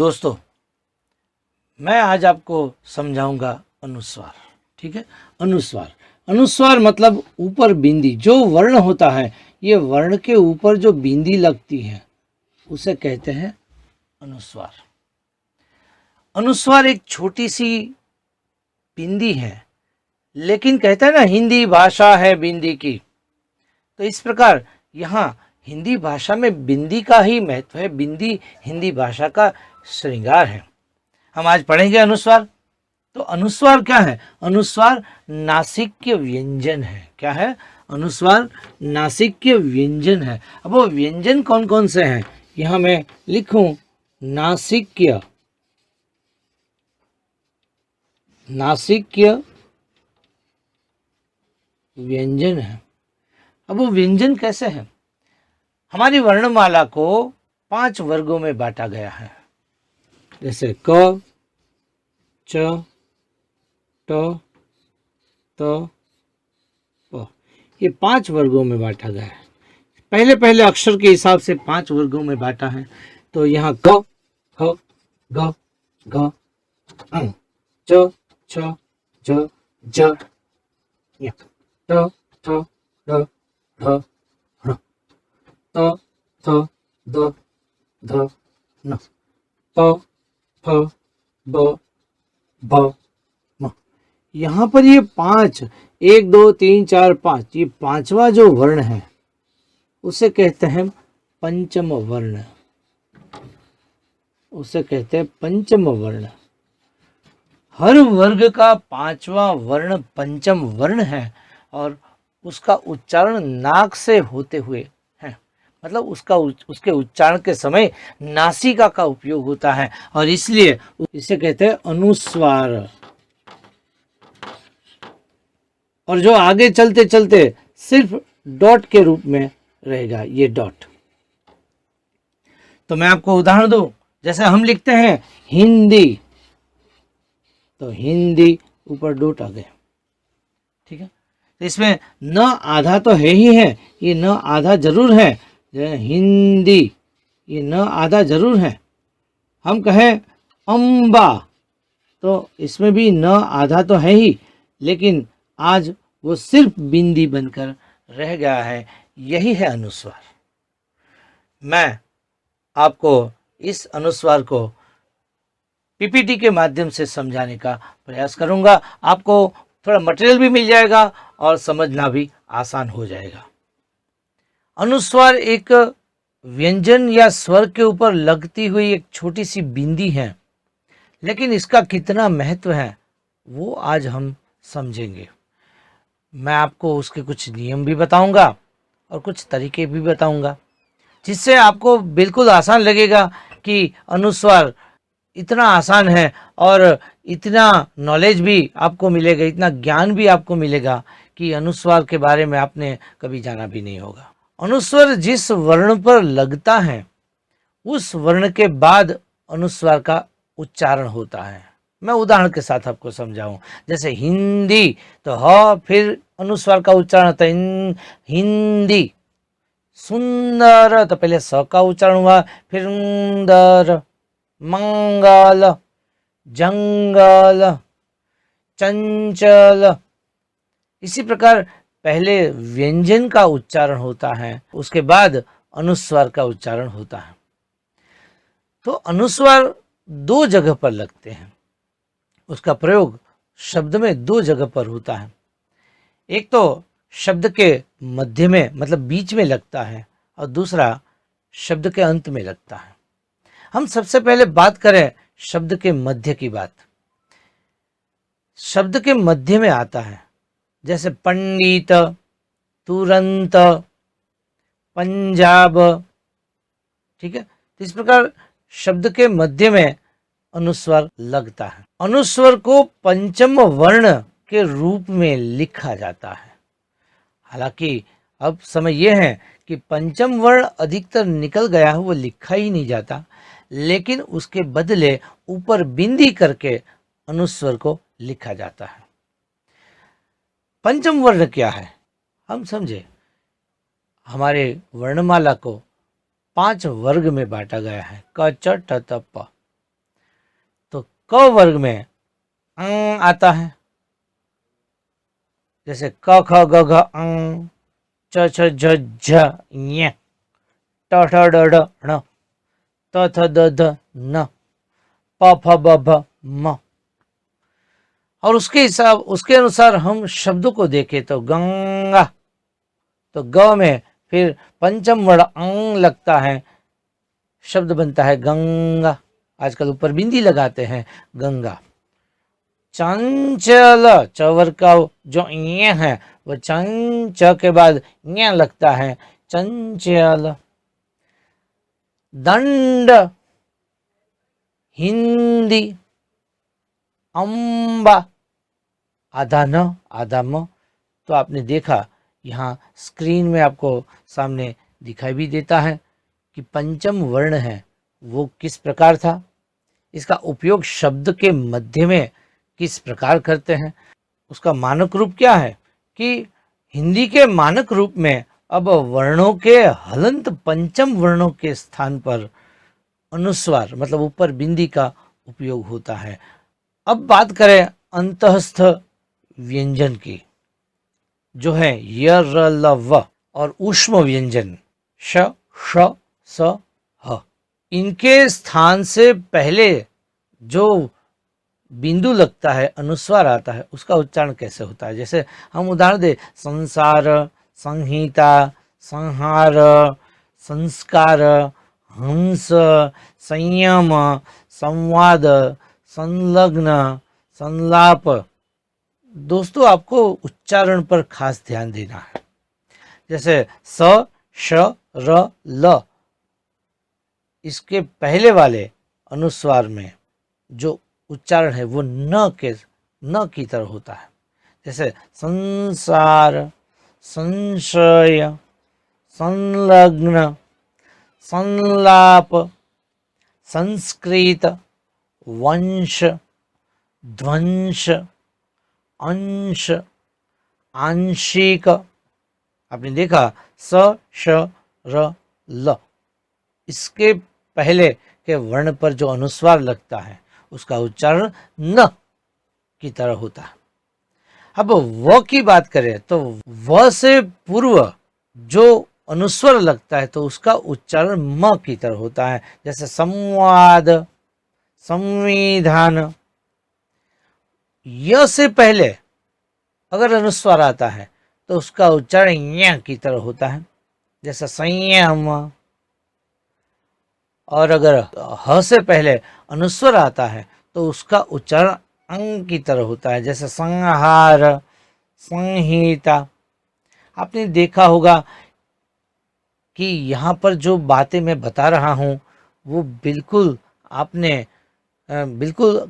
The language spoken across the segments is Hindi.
दोस्तों, मैं आज आपको समझाऊंगा अनुस्वार। ठीक है, अनुस्वार। अनुस्वार मतलब ऊपर बिंदी, जो वर्ण होता है, ये वर्ण के ऊपर जो बिंदी लगती है उसे कहते हैं अनुस्वार। अनुस्वार एक छोटी सी बिंदी है, लेकिन कहते हैं ना हिंदी भाषा है बिंदी की, तो इस प्रकार यहाँ हिंदी भाषा में बिंदी का ही महत्व है। बिंदी हिंदी भाषा का श्रृंगार है। हम आज पढ़ेंगे अनुस्वार। तो अनुस्वार क्या है? अनुस्वार नासिक्य व्यंजन है। क्या है? अनुस्वार नासिक्य व्यंजन है। अब वो व्यंजन कौन कौन से हैं यहां मैं लिखूं। नासिक्य, नासिक्य व्यंजन है। अब वो व्यंजन कैसे हैं? हमारी वर्णमाला को 5 वर्गों में बांटा गया है, जैसे क, च, ट, त, प। ये 5 वर्गों में बांटा गया है। पहले पहले अक्षर के हिसाब से 5 वर्गों में बांटा है। तो यहाँ क, ख, ग, घ, ङ, च, छ, ज, ज, ञ, ट, ठ, ड, ढ, ढ़, त, थ, द, ध, न, प, फ, ब, भ, म। यहाँ पर ये 5, 1 2 3 4 5, ये 5वां जो वर्ण है उसे कहते हैं पंचम वर्ण। उसे कहते हैं पंचम वर्ण। हर वर्ग का 5वां वर्ण पंचम वर्ण है और उसका उच्चारण नाक से होते हुए है। मतलब उसके उच्चारण के समय नासिका का उपयोग होता है और इसलिए इसे कहते हैं अनुस्वार। और जो आगे चलते चलते सिर्फ डॉट के रूप में रहेगा, ये डॉट। तो मैं आपको उदाहरण दूं, जैसे हम लिखते हैं हिंदी, तो हिंदी ऊपर डॉट आ गए। ठीक है, तो इसमें न आधा तो है ही है, ये न आधा जरूर है। हिंदी, ये न आधा जरूर है। हम कहें अम्बा, तो इसमें भी न आधा तो है ही, लेकिन आज वो सिर्फ बिंदी बनकर रह गया है। यही है अनुस्वार। मैं आपको इस अनुस्वार को पीपीटी के माध्यम से समझाने का प्रयास करूंगा। आपको थोड़ा मटेरियल भी मिल जाएगा और समझना भी आसान हो जाएगा। अनुस्वार एक व्यंजन या स्वर के ऊपर लगती हुई एक छोटी सी बिंदी है, लेकिन इसका कितना महत्व है वो आज हम समझेंगे। मैं आपको उसके कुछ नियम भी बताऊंगा और कुछ तरीके भी बताऊंगा, जिससे आपको बिल्कुल आसान लगेगा कि अनुस्वार इतना आसान है और इतना नॉलेज भी आपको मिलेगा, इतना ज्ञान भी आपको मिलेगा कि अनुस्वार के बारे में आपने कभी जाना भी नहीं होगा। अनुस्वार जिस वर्ण पर लगता है उस वर्ण के बाद अनुस्वार का उच्चारण होता है। मैं उदाहरण के साथ आपको समझाऊं, जैसे हिंदी, तो ह फिर अनुस्वार का उच्चारण होता है हिंदी। सुंदर, तो पहले स का उच्चारण हुआ, फिर सुंदर। मंगल, जंगल, चंचल। इसी प्रकार पहले व्यंजन का उच्चारण होता है, उसके बाद अनुस्वार का उच्चारण होता है। तो अनुस्वार 2 जगह पर लगते हैं। उसका प्रयोग शब्द में 2 जगह पर होता है। एक तो शब्द के मध्य में, मतलब बीच में लगता है, और दूसरा शब्द के अंत में लगता है। हम सबसे पहले बात करें शब्द के मध्य की बात। शब्द के मध्य में आता है, जैसे पंडित, तुरंत, पंजाब। ठीक है, तो इस प्रकार शब्द के मध्य में अनुस्वार लगता है। अनुस्वार को पंचम वर्ण के रूप में लिखा जाता है। हालांकि अब समय यह है कि पंचम वर्ण अधिकतर निकल गया है, वो लिखा ही नहीं जाता, लेकिन उसके बदले ऊपर बिंदी करके अनुस्वार को लिखा जाता है। पंचम वर्ण क्या है हम समझे। हमारे वर्णमाला को 5 वर्ग में बांटा गया है, क, च, ठ, त, प। क वर्ग में अंग आता है, जैसे क ख ग घ अंग, च छ झ झ ञ, ट ठ ड ढ ण, त थ द ध न, प फ ब भ म। और उसके अनुसार हम शब्दों को देखें तो गंगा, तो ग में फिर पंचम वर्ण अंग लगता है, शब्द बनता है गंगा। आजकल ऊपर बिंदी लगाते हैं, गंगा। चंचल, च वर्ग का जो ञ है वो चंच के बाद ञ लगता है, चंचल। दंड, हिंदी, अम्बा, आधा न आधा म। तो आपने देखा यहाँ स्क्रीन में आपको सामने दिखाई भी देता है कि पंचम वर्ण है वो किस प्रकार था, इसका उपयोग शब्द के मध्य में किस प्रकार करते हैं, उसका मानक रूप क्या है कि हिंदी के मानक रूप में अब वर्णों के हलंत पंचम वर्णों के स्थान पर अनुस्वार मतलब ऊपर बिंदी का उपयोग होता है। अब बात करें अंतःस्थ व्यंजन की, जो है य र ल व, और ऊष्म व्यंजन श श स ह। इनके स्थान से पहले जो बिंदु लगता है, अनुस्वार आता है, उसका उच्चारण कैसे होता है। जैसे हम उदाहरण दे, संसार, संहिता, संहार, संस्कार, हंस, संयम, संवाद, संलग्न, संलाप। दोस्तों आपको उच्चारण पर खास ध्यान देना है। जैसे स श र ल, इसके पहले वाले अनुस्वार में जो उच्चारण है वो न की तरह होता है। जैसे संसार, संशय, संलग्न, संलाप, संस्कृत, वंश, ध्वंस, अंश, आंशिक। आपने देखा स श र ल, इसके पहले के वर्ण पर जो अनुस्वार लगता है उसका उच्चारण न की तरह होता है। अब व की बात करें तो व से पूर्व जो अनुस्वर लगता है तो उसका उच्चारण म की तरह होता है। जैसे संवाद, संविधान। य से पहले अगर अनुस्वार आता है तो उसका उच्चारण य की तरह होता है, जैसे संयम। और अगर ह से पहले अनुस्वर आता है तो उसका उच्चारण अंग की तरह होता है, जैसे संहार, संहिता। आपने देखा होगा कि यहाँ पर जो बातें मैं बता रहा हूँ वो बिल्कुल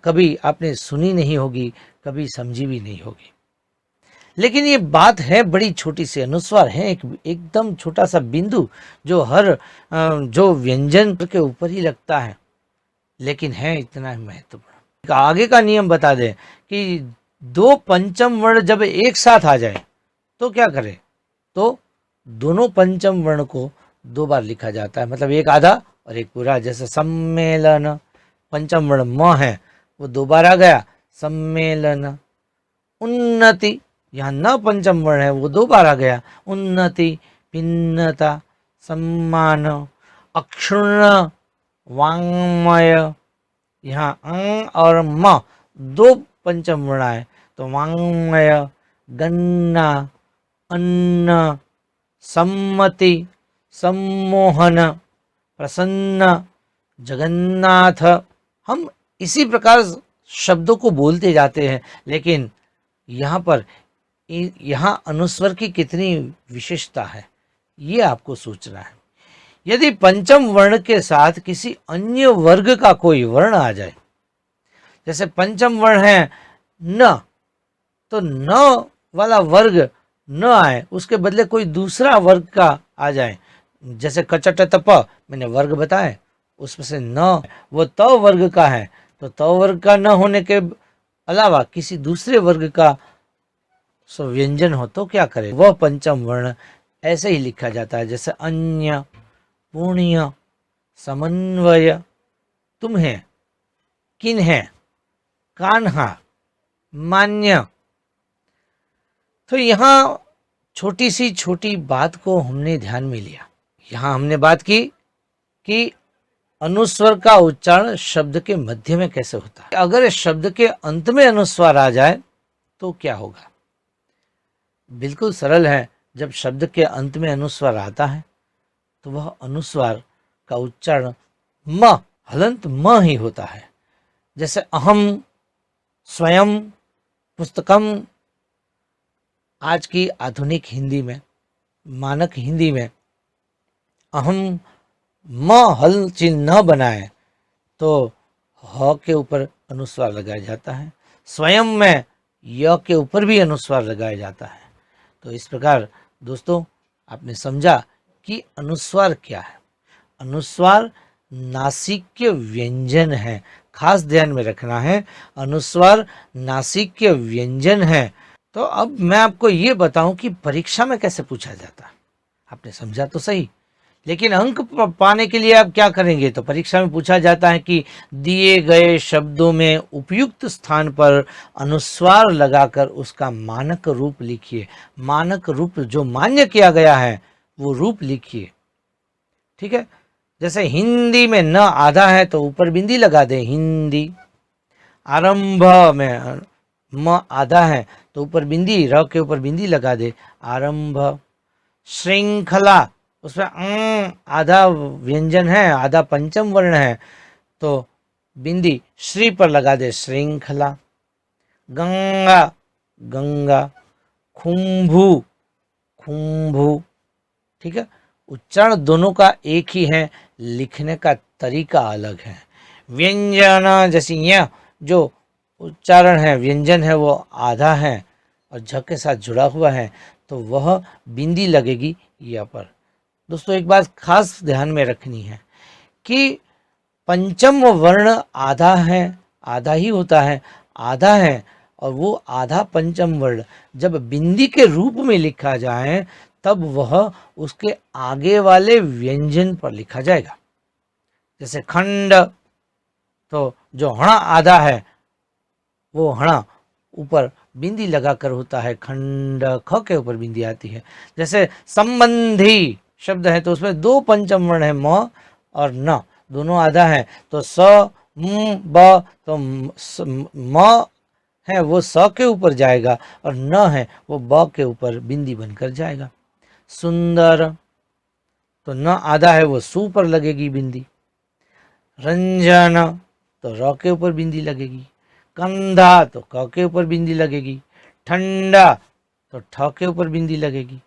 कभी आपने सुनी नहीं होगी, कभी समझी भी नहीं होगी। लेकिन ये बात है बड़ी छोटी सी, अनुस्वार है एकदम छोटा सा बिंदु जो जो व्यंजन के ऊपर ही लगता है, लेकिन है इतना महत्वपूर्ण। आगे का नियम बता दें कि दो पंचम वर्ण जब एक साथ आ जाए तो क्या करें, तो दोनों पंचम वर्ण को दो बार लिखा जाता है, मतलब एक आधा और एक पूरा। जैसे सम्मेलन, पंचम वर्ण म है वो दो बार आ गया, सम्मेलन। उन्नति, यहाँ न पंचम वर्ण है वो दो बार आ गया, उन्नति, भिन्नता, सम्मान। अक्षुण्ण, वाङ्मय, यहाँ अंग और म दो पंचम वर्ण आए तो वाङ्मय। गन्ना, अन्न, सम्मति, सम्मोहन, प्रसन्न, जगन्नाथ। हम इसी प्रकार शब्दों को बोलते जाते हैं, लेकिन यहाँ अनुस्वर की कितनी विशेषता है ये आपको सोचना है। यदि पंचम वर्ण के साथ किसी अन्य वर्ग का कोई वर्ण आ जाए, जैसे पंचम वर्ण है न, तो न वाला वर्ग न आए, उसके बदले कोई दूसरा वर्ग का आ जाए, जैसे कचट तप मैंने वर्ग बताए, उसमें से न वो त वर्ग का है, तो त वर्ग का न होने के अलावा किसी दूसरे वर्ग का व्यंजन हो तो क्या करे, वह पंचम वर्ण ऐसे ही लिखा जाता है। जैसे अन्य, पुण्य, समन्वय, तुम्हें, किन्हें, कान्हा, मान्य। तो यहाँ छोटी सी छोटी बात को हमने ध्यान में लिया। यहाँ हमने बात की कि अनुस्वर का उच्चारण शब्द के मध्य में कैसे होता है। अगर इस शब्द के अंत में अनुस्वार आ जाए तो क्या होगा? बिल्कुल सरल है। जब शब्द के अंत में अनुस्वार आता है तो वह अनुस्वार का उच्चारण म, हलंत म ही होता है। जैसे अहम, स्वयं, पुस्तकम। आज की आधुनिक हिंदी में, मानक हिंदी में अहम म हल चिन्ह न बनाए तो ह के ऊपर अनुस्वार लगाया जाता है। स्वयं में य के ऊपर भी अनुस्वार लगाया जाता है। तो इस प्रकार दोस्तों आपने समझा कि अनुस्वार क्या है। अनुस्वार नासिक्य व्यंजन है। खास ध्यान में रखना है, अनुस्वार नासिक्य व्यंजन है। तो अब मैं आपको ये बताऊं कि परीक्षा में कैसे पूछा जाता है। आपने समझा तो सही, लेकिन अंक पाने के लिए आप क्या करेंगे? तो परीक्षा में पूछा जाता है कि दिए गए शब्दों में उपयुक्त स्थान पर अनुस्वार लगाकर उसका मानक रूप लिखिए। मानक रूप जो मान्य किया गया है वो रूप लिखिए। ठीक है। जैसे हिंदी में न आधा है तो ऊपर बिंदी लगा दे, हिंदी। आरंभ में म आधा है तो ऊपर बिंदी, र के ऊपर बिंदी लगा दे, आरंभ। श्रृंखला, उसमें आधा व्यंजन है, आधा पंचम वर्ण है तो बिंदी श्री पर लगा दे, श्रृंखला। गंगा, गंगा। खुंभु, खुंभु। ठीक है। उच्चारण दोनों का एक ही है, लिखने का तरीका अलग है। व्यंजन, जैसे यह जो उच्चारण है, व्यंजन है, वो आधा है और झ के साथ जुड़ा हुआ है तो वह बिंदी लगेगी यहाँ पर। दोस्तों एक बात खास ध्यान में रखनी है कि पंचम वर्ण आधा है, आधा ही होता है, आधा है, और वो आधा पंचम वर्ण जब बिंदी के रूप में लिखा जाए तब वह उसके आगे वाले व्यंजन पर लिखा जाएगा। जैसे खंड, तो जो हणा आधा है वो हणा ऊपर बिंदी लगाकर होता है, खंड, ख के ऊपर बिंदी आती है। जैसे संबंधी शब्द है तो उसमें दो पंचम वर्ण है, म और न, दोनों आधा है तो स, म, ब, तो म है वो स के ऊपर जाएगा और न है वो ब के ऊपर बिंदी बनकर जाएगा। सुंदर, तो न आधा है वो सु पर लगेगी बिंदी। रंजन, तो र के ऊपर बिंदी लगेगी। कंधा, तो क के ऊपर बिंदी लगेगी। ठंडा, तो ठ के ऊपर बिंदी लगेगी।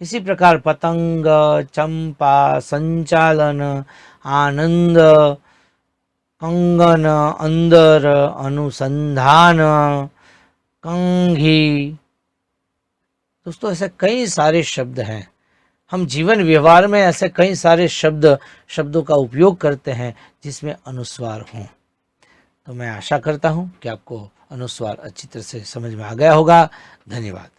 इसी प्रकार पतंग, चंपा, संचालन, आनंद, कंगन, अंदर, अनुसंधान, कंघी। दोस्तों ऐसे कई सारे शब्द हैं। हम जीवन व्यवहार में ऐसे कई सारे शब्दों का उपयोग करते हैं जिसमें अनुस्वार हों। तो मैं आशा करता हूं कि आपको अनुस्वार अच्छी तरह से समझ में आ गया होगा। धन्यवाद।